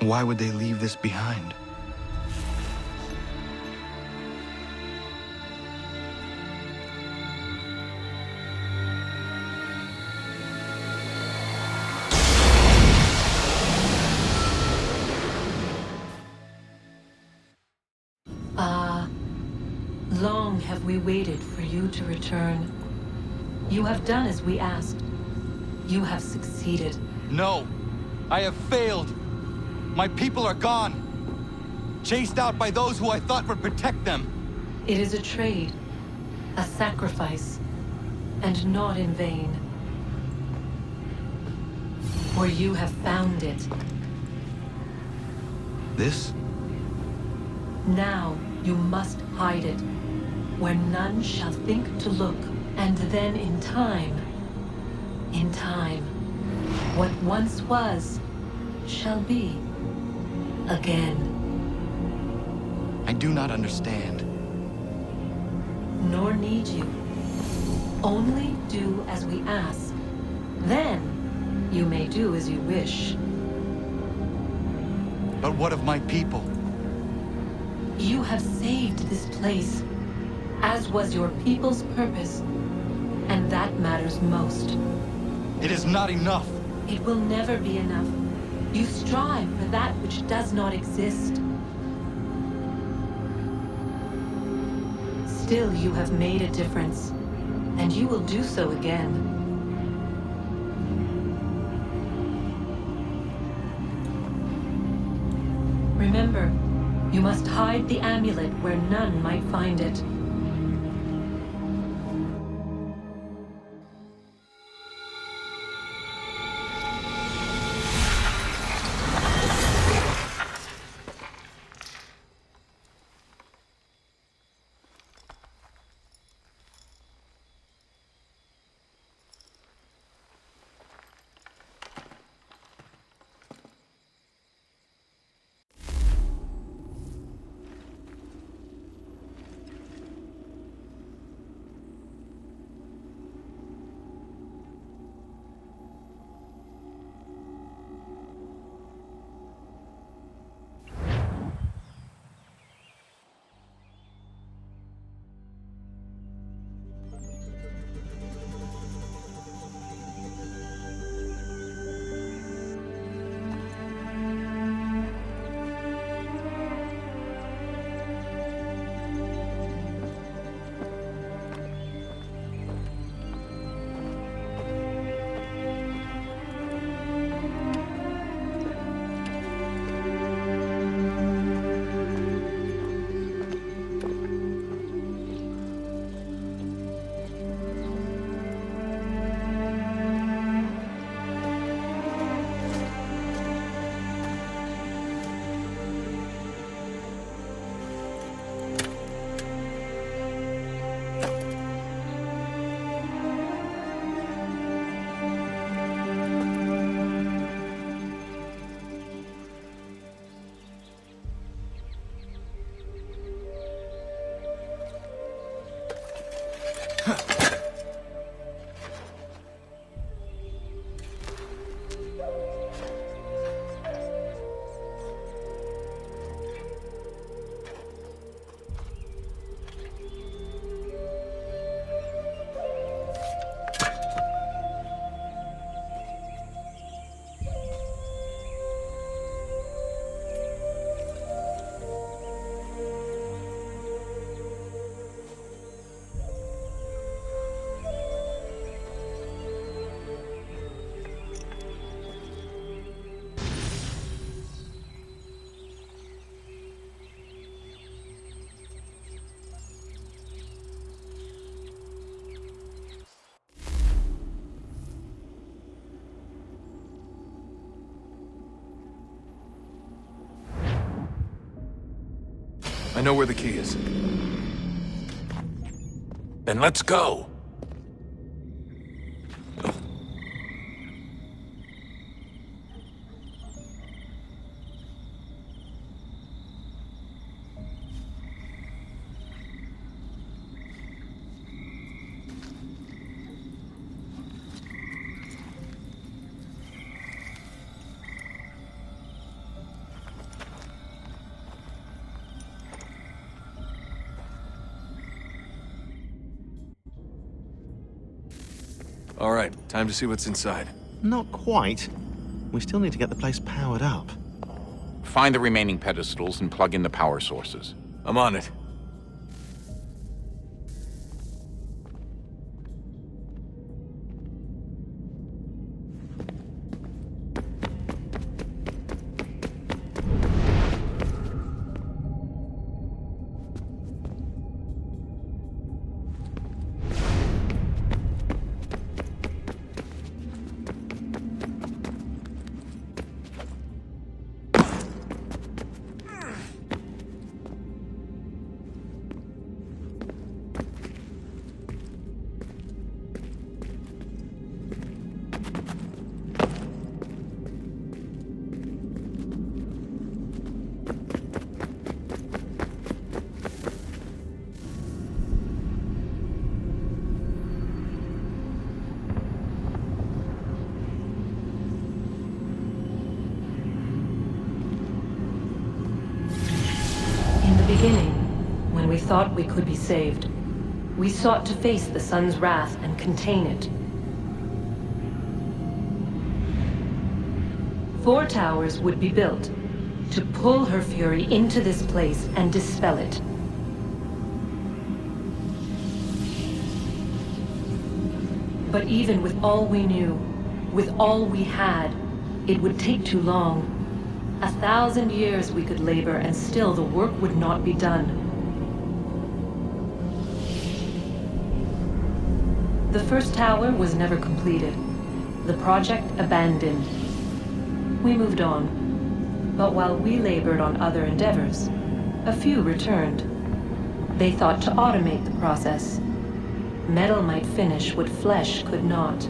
Why would they leave this behind? Long have we waited for you to return. You have done as we asked. You have succeeded. No! I have failed! My people are gone! Chased out by those who I thought would protect them! It is a trade, a sacrifice, and not in vain. For you have found it. This? Now you must hide it, where none shall think to look, and then in time, what once was, shall be again. I do not understand. Nor need you. Only do as we ask. Then, you may do as you wish. But what of my people? You have saved this place, as was your people's purpose, and that matters most. It is not enough. It will never be enough. You strive for that which does not exist. Still, you have made a difference, and you will do so again. Remember, you must hide the amulet where none might find it. I know where the key is. Then let's go! All right, time to see what's inside. Not quite. We still need to get the place powered up. Find the remaining pedestals and plug in the power sources. I'm on it. In the beginning, when we thought we could be saved, we sought to face the sun's wrath and contain it. 4 towers would be built to pull her fury into this place and dispel it. But even with all we knew, with all we had, it would take too long. 1,000 years we could labor and still the work would not be done. The first tower was never completed. The project abandoned. We moved on. But while we labored on other endeavors, a few returned. They thought to automate the process. Metal might finish what flesh could not.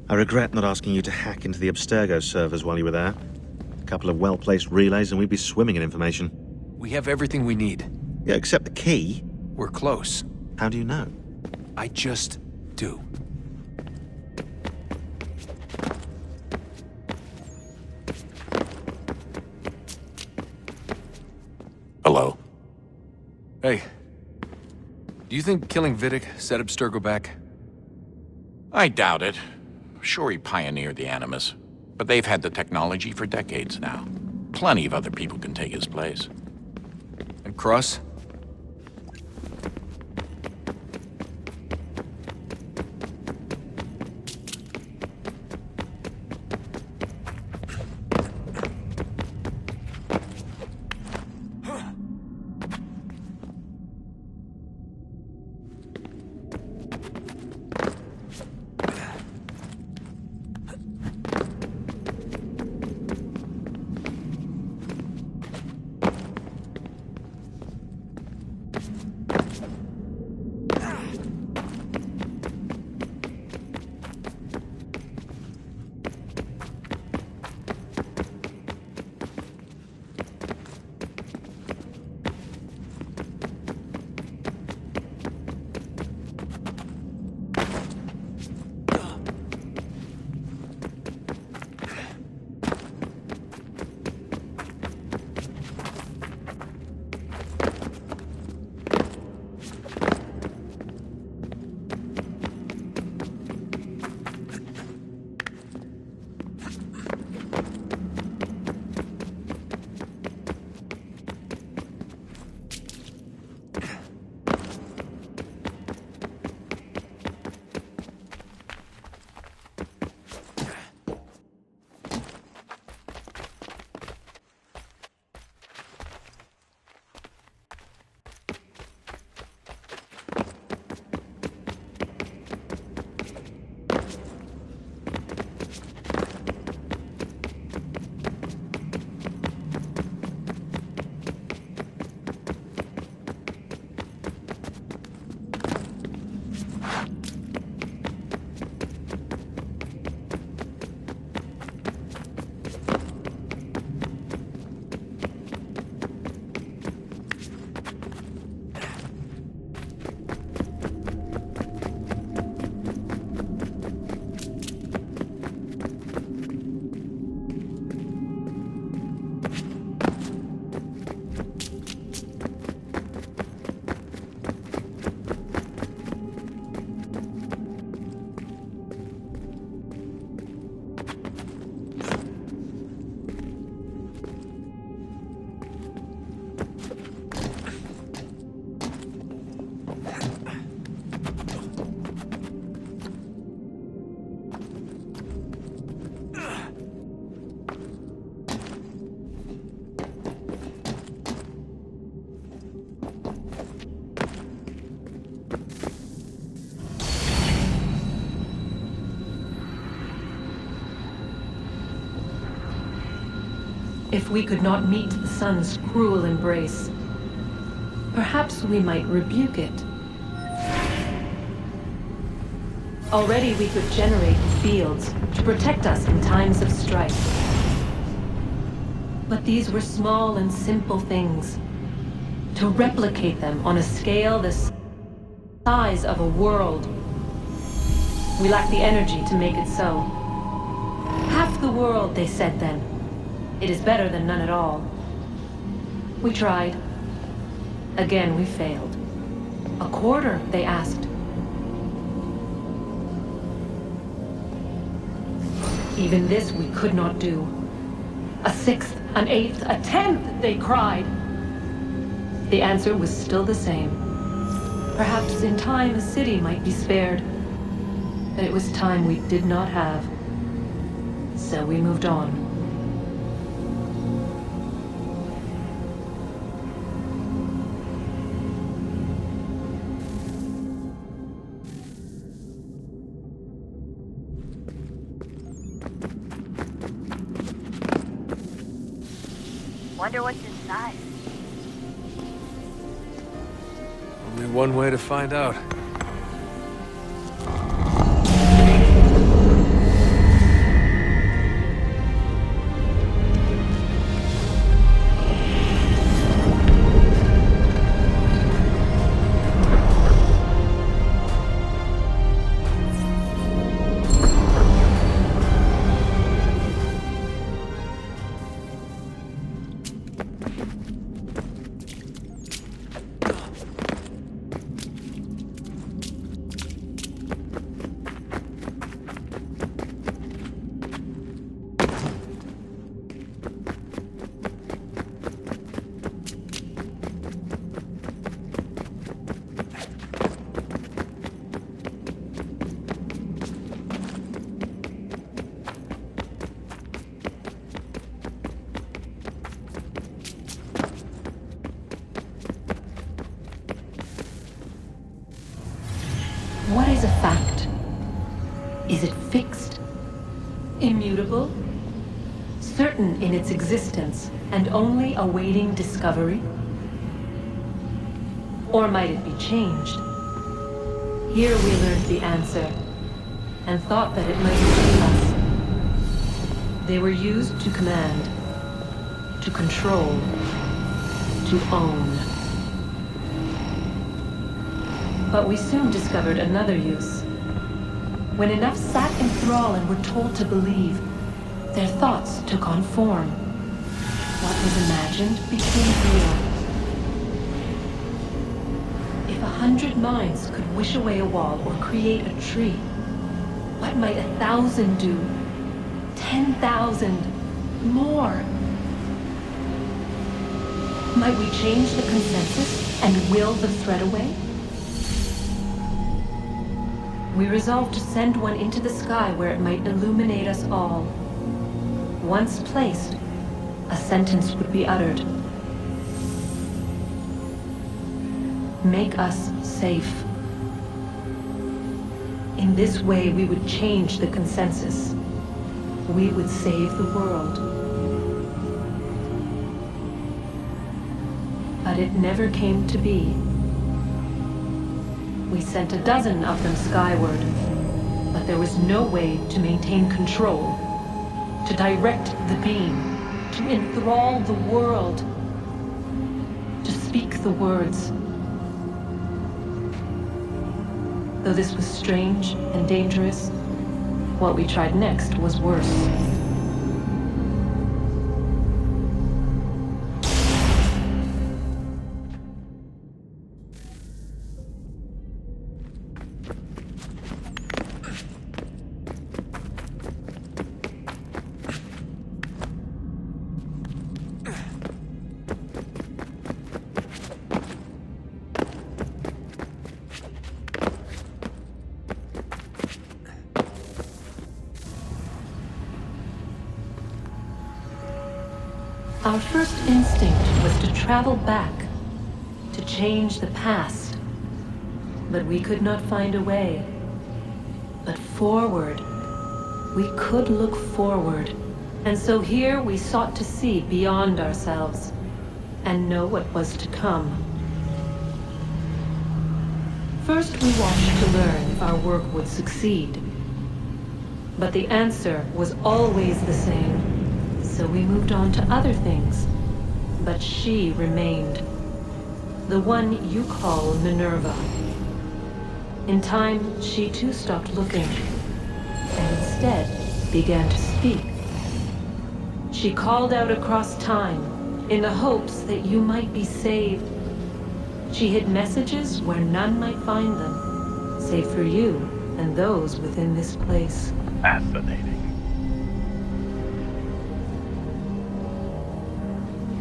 I regret not asking you to hack into the Abstergo servers while you were there. A couple of well-placed relays and we'd be swimming in information. We have everything we need. Yeah, except the key. We're close. How do you know? I just do. Hello? Hey. Do you think killing Vidic set Abstergo back? I doubt it. Sure, he pioneered the Animus, but they've had the technology for decades now. Plenty of other people can take his place. And Cross? If we could not meet the sun's cruel embrace, perhaps we might rebuke it. Already we could generate fields to protect us in times of strife. But these were small and simple things. To replicate them on a scale the size of a world, we lack the energy to make it so. Half the world, they said then. It is better than none at all. We tried. Again, we failed. A quarter, they asked. Even this we could not do. A sixth, an eighth, a tenth, they cried. The answer was still the same. Perhaps in time a city might be spared. But it was time we did not have. So we moved on. Wonder what's inside. Only one way to find out. What is a fact? Is it fixed? Immutable? Certain in its existence and only awaiting discovery? Or might it be changed? Here we learned the answer, and thought that it might save us. They were used to command, to control, to own. But we soon discovered another use. When enough sat in thrall and were told to believe, their thoughts took on form. What was imagined became real. If 100 minds could wish away a wall or create a tree, what might 1,000 do? 10,000? More? Might we change the consensus and will the threat away? We resolved to send one into the sky where it might illuminate us all. Once placed, a sentence would be uttered. Make us safe. In this way, we would change the consensus. We would save the world. But it never came to be. We sent a dozen of them skyward, but there was no way to maintain control, to direct the beam, to enthrall the world, to speak the words. Though this was strange and dangerous, what we tried next was worse. Our first instinct was to travel back, to change the past. But we could not find a way. But forward, we could look forward, And so here we sought to see beyond ourselves and know what was to come. First, we watched to learn if our work would succeed. But the answer was always the same, so we moved on to other things. But she remained. The one you call Minerva. In time, she too stopped looking, and instead began to speak. She called out across time, in the hopes that you might be saved. She hid messages where none might find them, save for you and those within this place. Fascinating.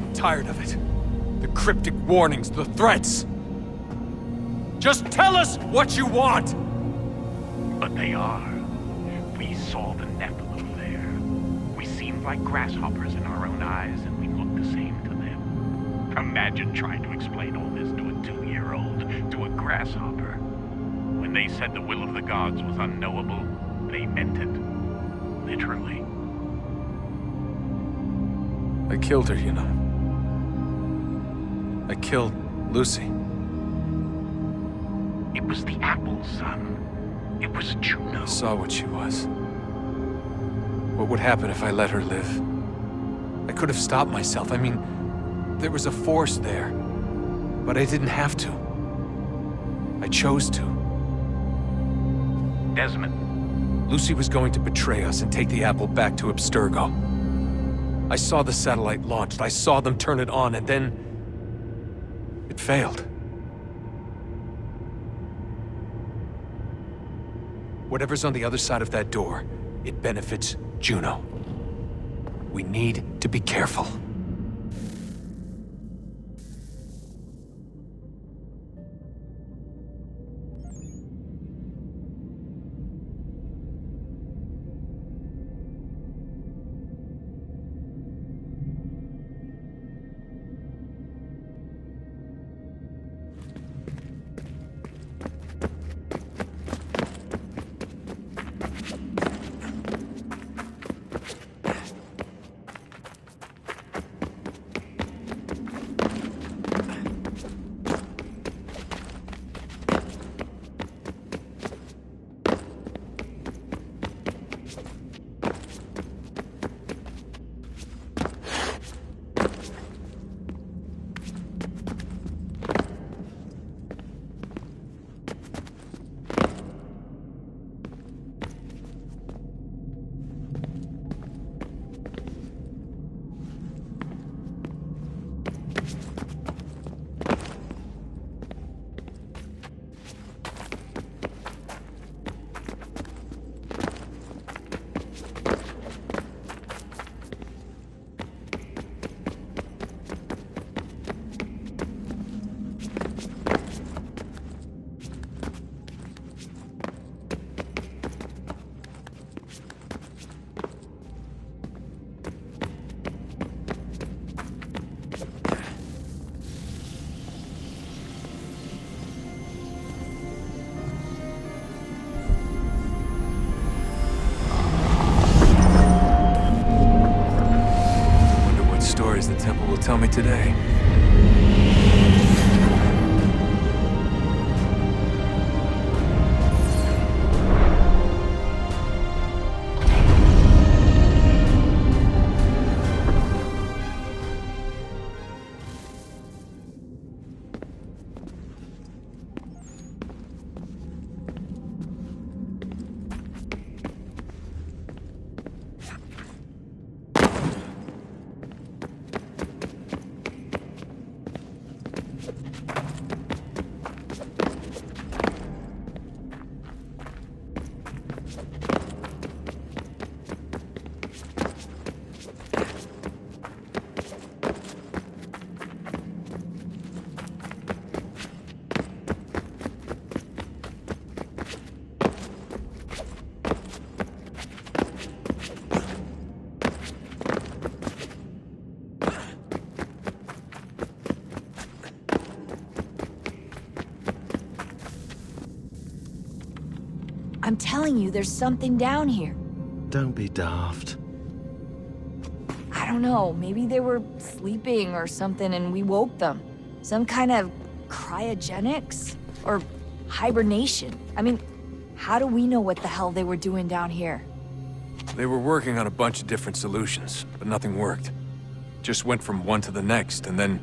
I'm tired of it. The cryptic warnings, the threats. Just tell us what you want! But they are. We saw the Nephilim there. We seemed like grasshoppers in our own eyes, and we looked the same to them. Imagine trying to explain all this to a 2-year-old, to a grasshopper. When they said the will of the gods was unknowable, they meant it. Literally. I killed her, you know. I killed Lucy. It was the apple, son. It was Juno. I saw what she was. What would happen if I let her live? I could have stopped myself. I mean, there was a force there. But I didn't have to. I chose to. Desmond. Lucy was going to betray us and take the apple back to Abstergo. I saw the satellite launched. I saw them turn it on, and then it failed. Whatever's on the other side of that door, it benefits Juno. We need to be careful. The temple will tell me today. I'm telling you, there's something down here. Don't be daft. don't know, maybe they were sleeping or something and we woke them. Some kind of cryogenics? Or hibernation? I mean, how do we know what the hell they were doing down here? They were working on a bunch of different solutions, but nothing worked. Just went from one to the next, and then...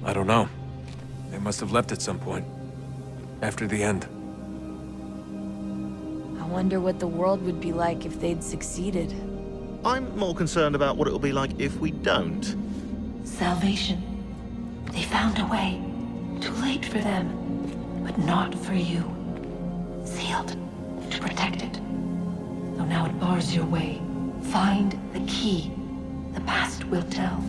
I don't know. They must have left at some point. After the end. I wonder what the world would be like if they'd succeeded. I'm more concerned about what it will be like if we don't. Salvation. They found a way. Too late for them, but not for you. Sealed to protect it. Though now it bars your way. Find the key. The past will tell.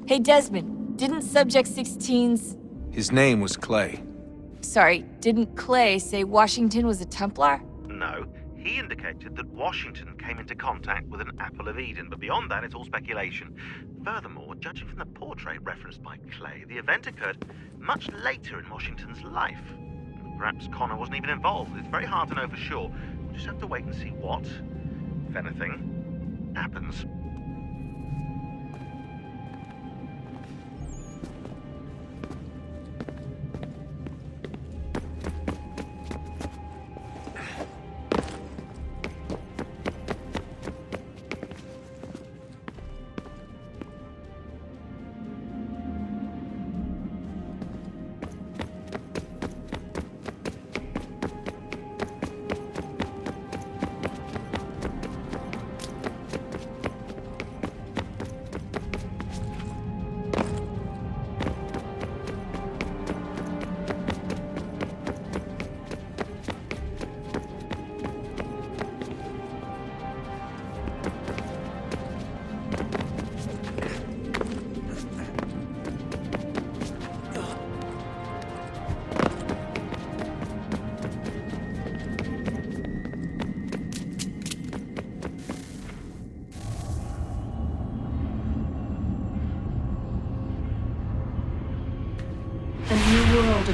Hey Desmond, didn't Subject 16's... His name was Clay. Sorry, didn't Clay say Washington was a Templar? No. He indicated that Washington came into contact with an Apple of Eden, but beyond that, it's all speculation. Furthermore, judging from the portrait referenced by Clay, the event occurred much later in Washington's life. Perhaps Connor wasn't even involved. It's very hard to know for sure. We'll just have to wait and see what, if anything, happens.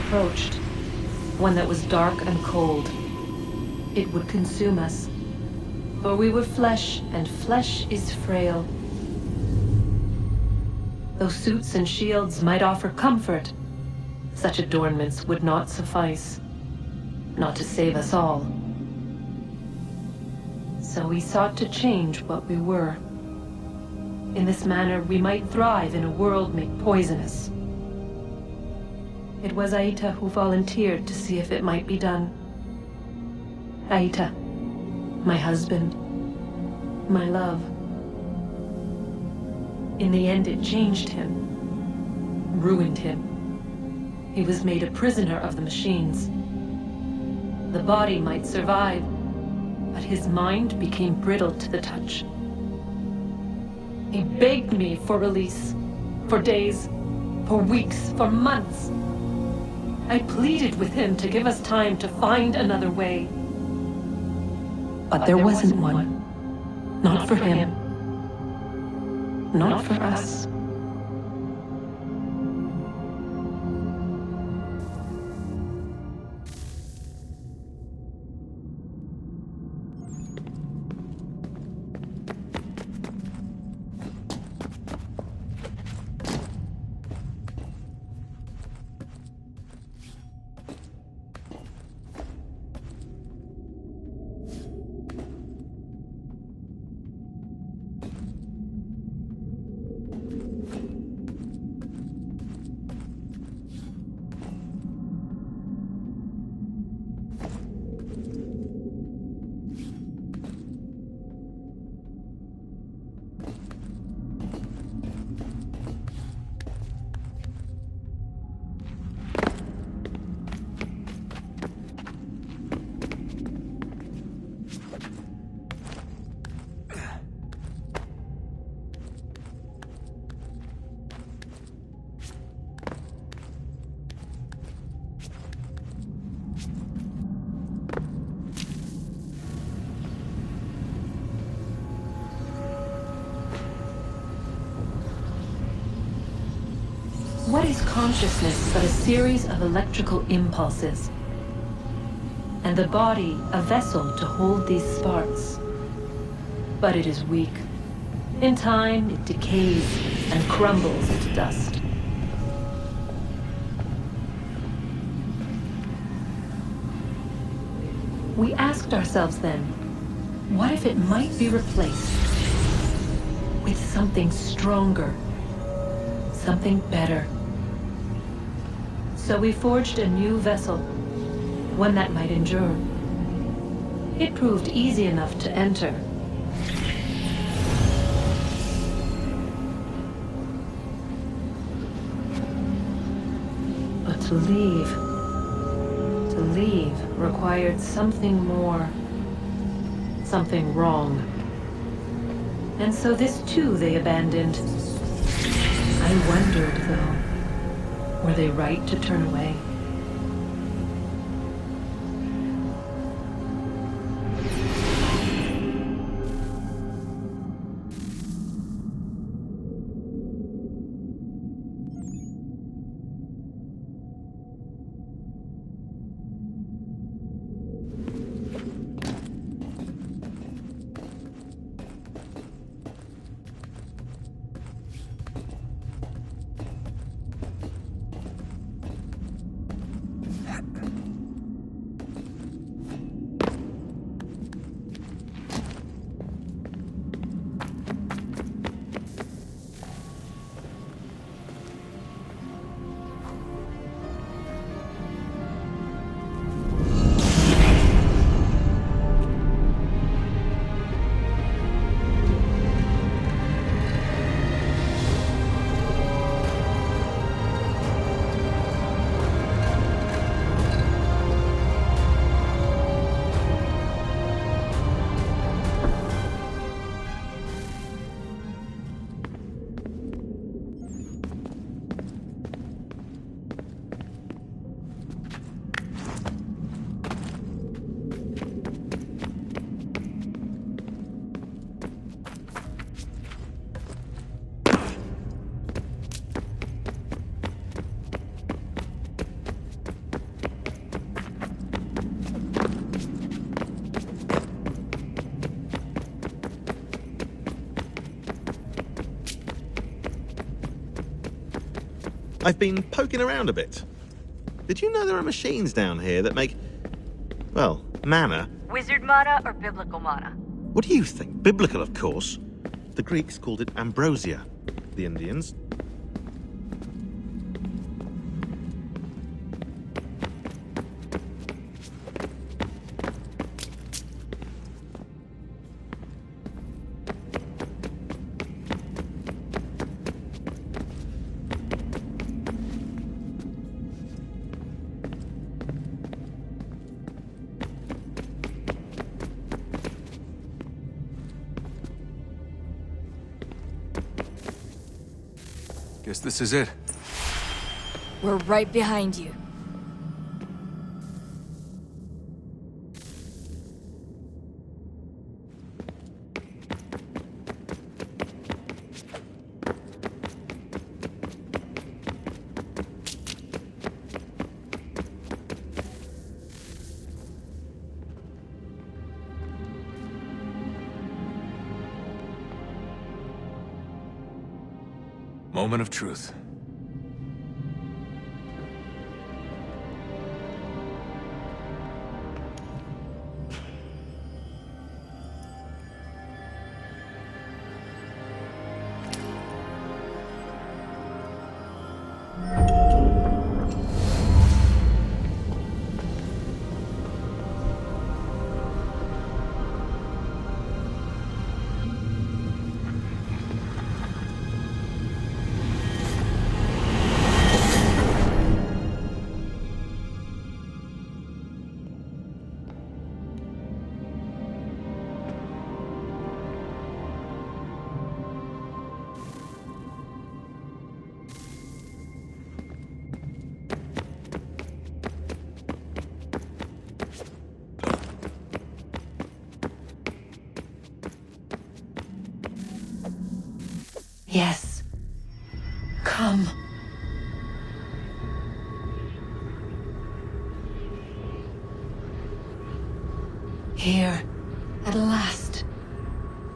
Approached, one that was dark and cold. It would consume us, for we were flesh, and flesh is frail. Though suits and shields might offer comfort, such adornments would not suffice, not to save us all. So we sought to change what we were. In this manner, we might thrive in a world made poisonous. It was Aita who volunteered to see if it might be done. Aita, my husband, my love. In the end, it changed him, ruined him. He was made a prisoner of the machines. The body might survive, but his mind became brittle to the touch. He begged me for release, for days, for weeks, for months. I pleaded with him to give us time to find another way. But there wasn't one. Not for him. Not for us. What is consciousness but a series of electrical impulses? and the body a vessel to hold these sparks. But it is weak. In time, it decays and crumbles into dust. We asked ourselves then, what if it might be replaced with something stronger, something better? So we forged a new vessel, one that might endure. It proved easy enough to enter. But to leave required something more, something wrong. And so this too they abandoned. I wondered, though, were they right to turn away? I've been poking around a bit. Did you know there are machines down here that make, well, mana? Wizard mana or biblical mana? What do you think? Biblical, of course. The Greeks called it ambrosia. The Indians. Guess this is it. We're right behind you. Moment of truth. Yes. Come. Here, at last.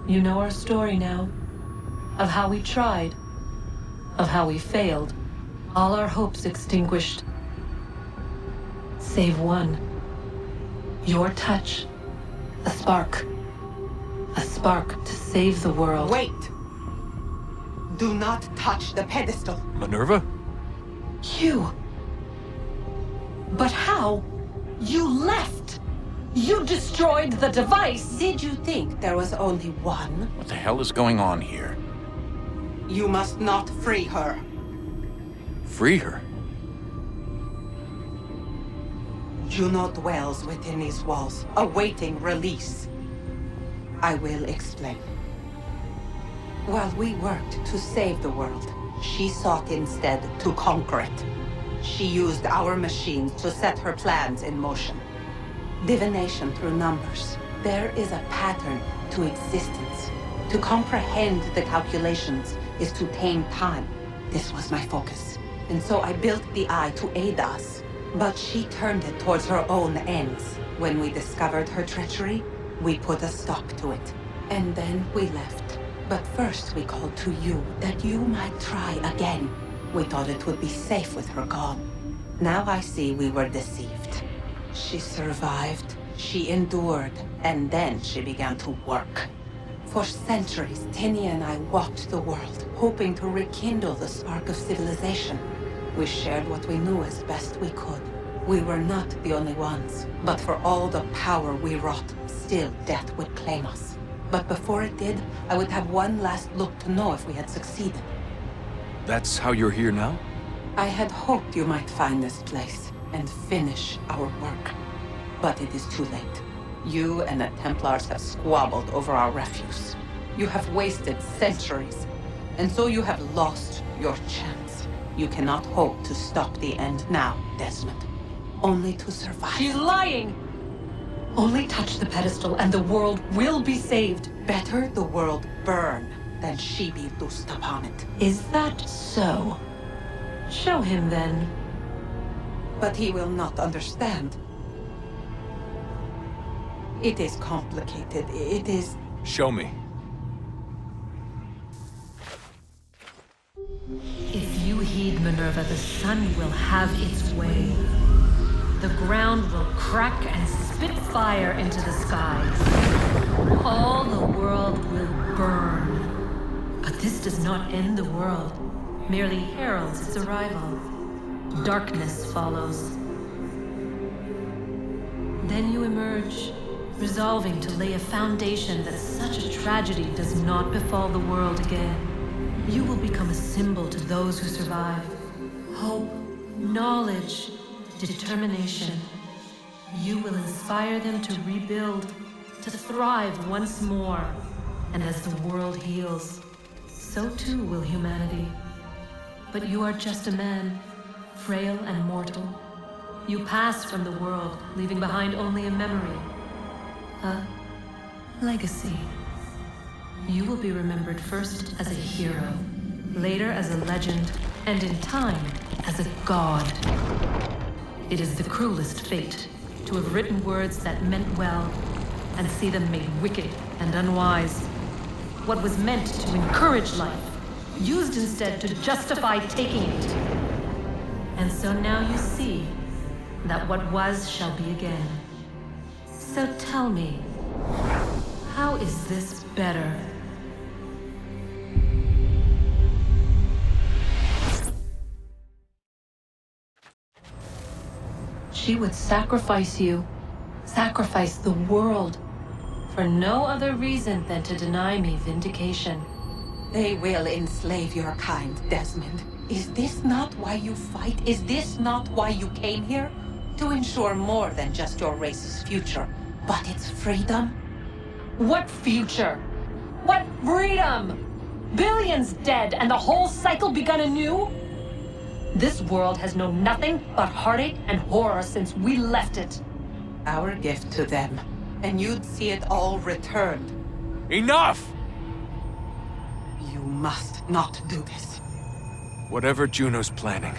You know our story now. Of how we tried. Of how we failed. All our hopes extinguished. Save one. Your touch. A spark. A spark to save the world. Wait! Do not touch the pedestal. Minerva? You. But how? You left! You destroyed the device! Did you think there was only one? What the hell is going on here? You must not free her. Free her? Juno dwells within these walls, awaiting release. I will explain. While we worked to save the world, she sought instead to conquer it. She used our machines to set her plans in motion. Divination through numbers. There is a pattern to existence. To comprehend the calculations is to tame time. This was my focus. And so I built the eye to aid us. But she turned it towards her own ends. When we discovered her treachery, we put a stop to it. And then we left. But first we called to you, that you might try again. We thought it would be safe with her gone. Now I see we were deceived. She survived, she endured, and then she began to work. For centuries, Tinia and I walked the world, hoping to rekindle the spark of civilization. We shared what we knew as best we could. We were not the only ones, but for all the power we wrought, still death would claim us. But before it did, I would have one last look to know if we had succeeded. That's how you're here now? I had hoped you might find this place and finish our work. But it is too late. You and the Templars have squabbled over our refuse. You have wasted centuries, and so you have lost your chance. You cannot hope to stop the end now, Desmond. Only to survive. She's lying! Only touch the pedestal and the world will be saved. Better the world burn than she be loosed upon it. Is that so? Show him then. But he will not understand. It is complicated. It is... Show me. If you heed Minerva, the sun will have its way. The ground will crack and spit fire into the skies. All the world will burn. But this does not end the world, merely heralds its arrival. Darkness follows. Then you emerge, resolving to lay a foundation that such a tragedy does not befall the world again. You will become a symbol to those who survive. Hope, knowledge, determination. You will inspire them to rebuild, to thrive once more. And as the world heals, so too will humanity. But you are just a man, frail and mortal. You pass from the world, leaving behind only a memory. A legacy. You will be remembered first as a hero, later as a legend, and in time, as a god. It is the cruelest fate, to have written words that meant well, and see them made wicked and unwise. What was meant to encourage life, used instead to justify taking it. And so now you see that what was shall be again. So tell me, how is this better? She would sacrifice you, sacrifice the world, for no other reason than to deny me vindication. They will enslave your kind, Desmond. Is this not why you fight? Is this not why you came here? To ensure more than just your race's future, but its freedom? What future? What freedom? Billions dead and the whole cycle begun anew? This world has known nothing but heartache and horror since we left it. Our gift to them, and you'd see it all returned. Enough! You must not do this. Whatever Juno's planning,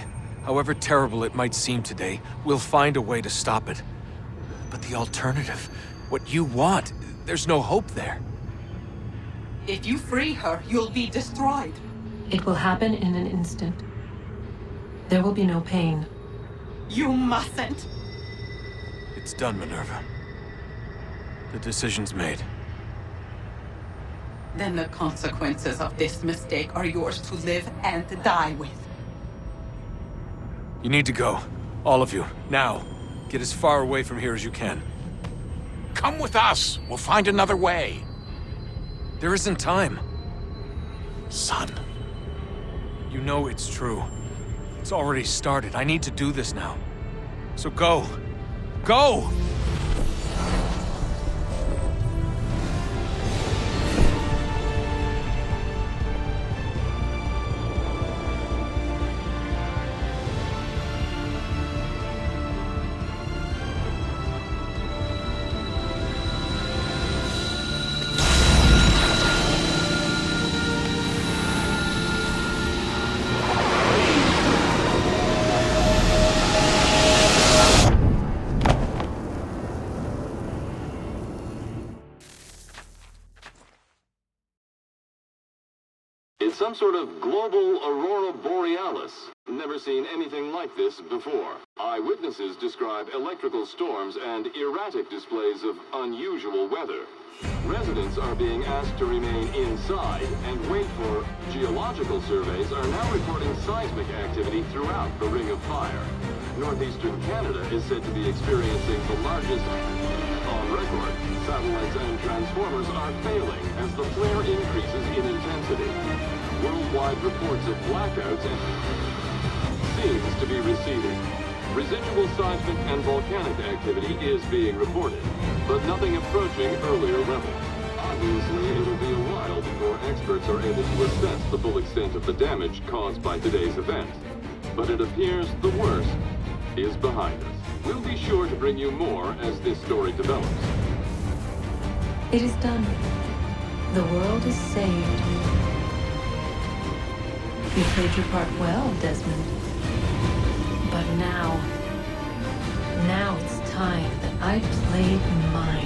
however terrible it might seem today, we'll find a way to stop it. But the alternative, what you want. There's no hope there. If you free her, you'll be destroyed. It will happen in an instant. There will be no pain. You mustn't. It's done, Minerva. The decision's made. Then the consequences of this mistake are yours to live and die with. You need to go. All of you. Now. Get as far away from here as you can. Come with us. We'll find another way. There isn't time. Son. You know it's true. It's already started. I need to do this now. So go. Go! It's some sort of global aurora borealis. Never seen anything like this before. Eyewitnesses describe electrical storms and erratic displays of unusual weather. Residents are being asked to remain inside and wait for geological surveys are now reporting seismic activity throughout the Ring of Fire. Northeastern Canada is said to be experiencing the largest on record. Satellites and transformers are failing as the flare increases in intensity. Worldwide reports of blackouts seems to be receding. Residual seismic and volcanic activity is being reported, but nothing approaching earlier levels. Obviously, it'll be a while before experts are able to assess the full extent of the damage caused by today's event. But it appears the worst is behind us. We'll be sure to bring you more as this story develops. It is done. The world is saved. You played your part well, Desmond. But now it's time that I played mine.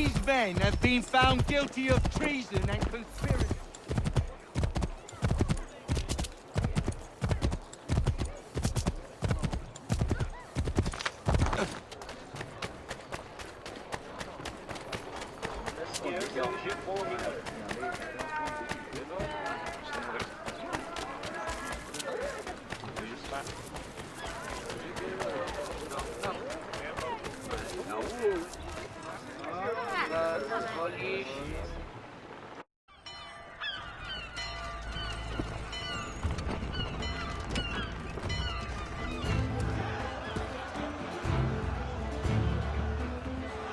These men have been found guilty of treason and conspiracy.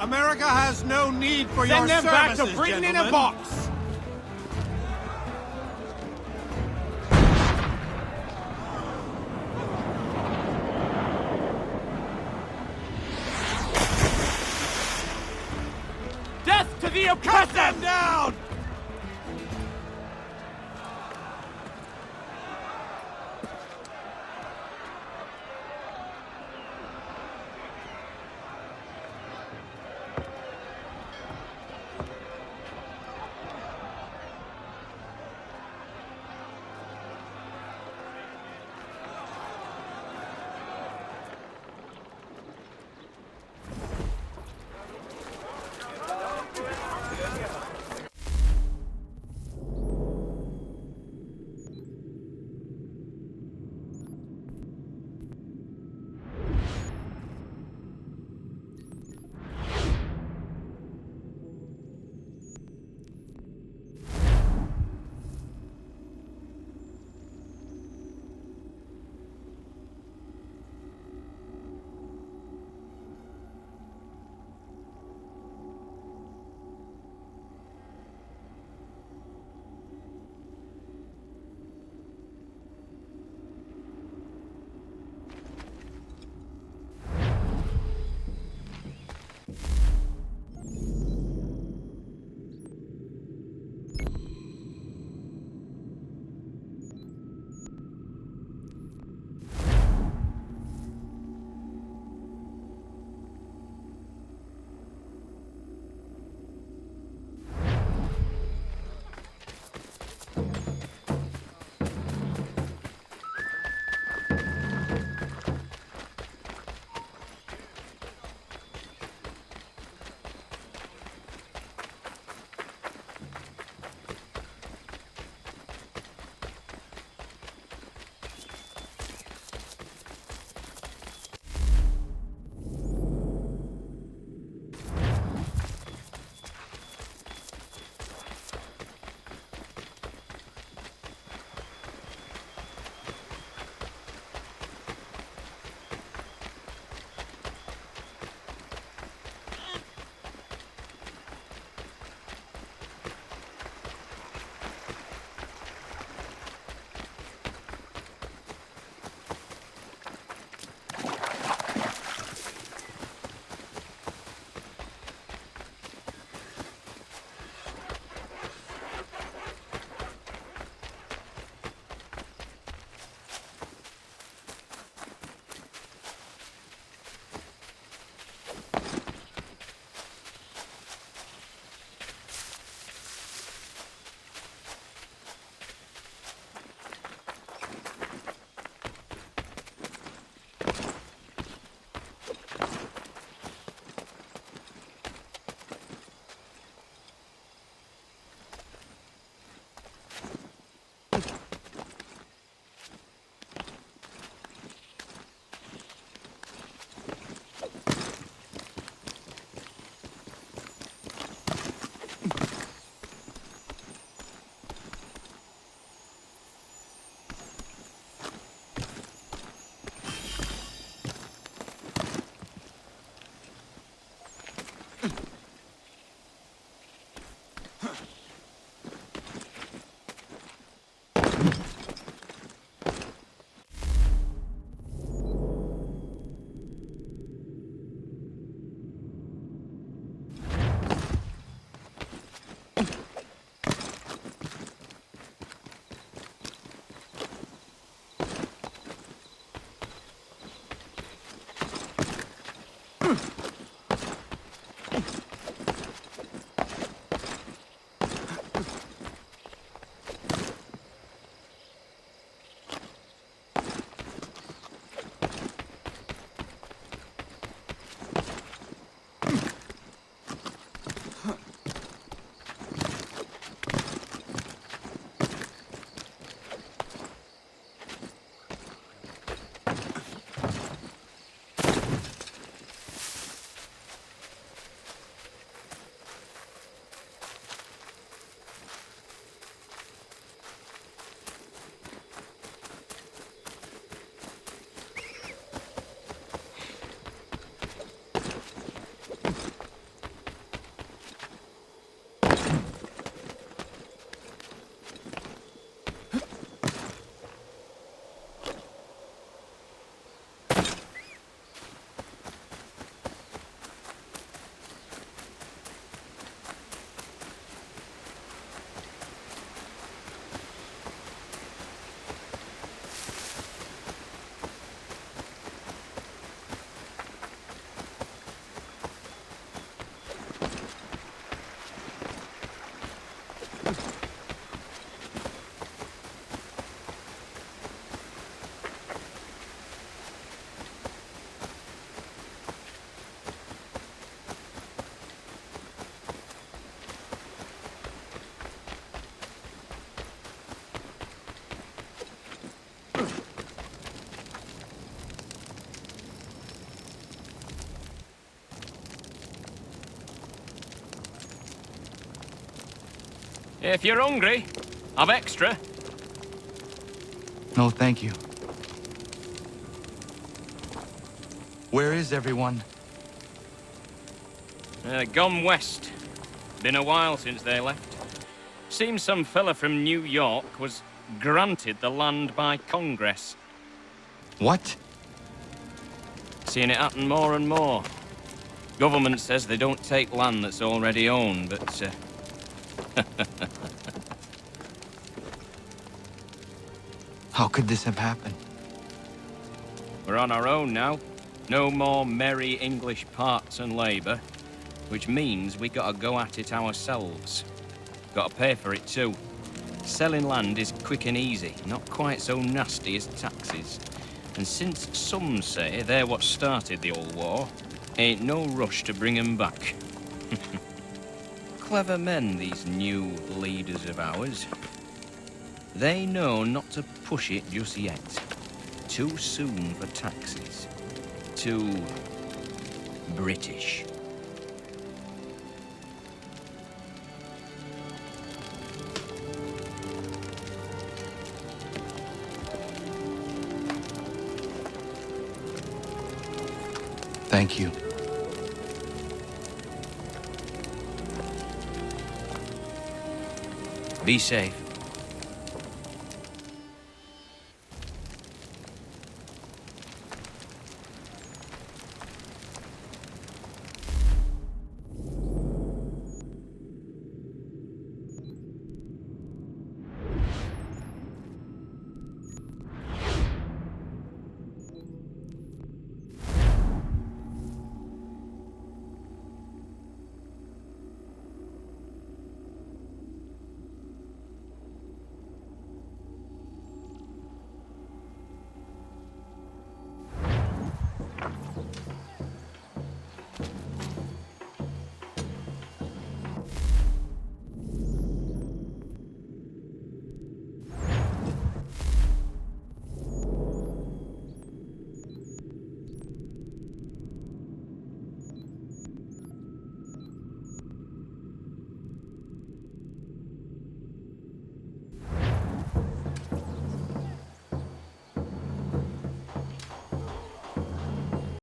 America has no need for your Send them back to services, Britain in a gentlemen. box! Death to the oppressor! Cut them down! If you're hungry, I've extra. No, thank you. Where is everyone? Gone west. Been a while since they left. Seems some fella from New York was granted the land by Congress. What? Seeing it happen more and more. Government says they don't take land that's already owned, but... How could this have happened? We're on our own now. No more merry English parts and labour, which means we gotta go at it ourselves. Gotta pay for it too. Selling land is quick and easy, not quite so nasty as taxes. And since some say they're what started the old war, ain't no rush to bring 'em back. Clever men, these new leaders of ours. They know not to push it just yet. Too soon for taxes. Too British. Thank you. Be safe.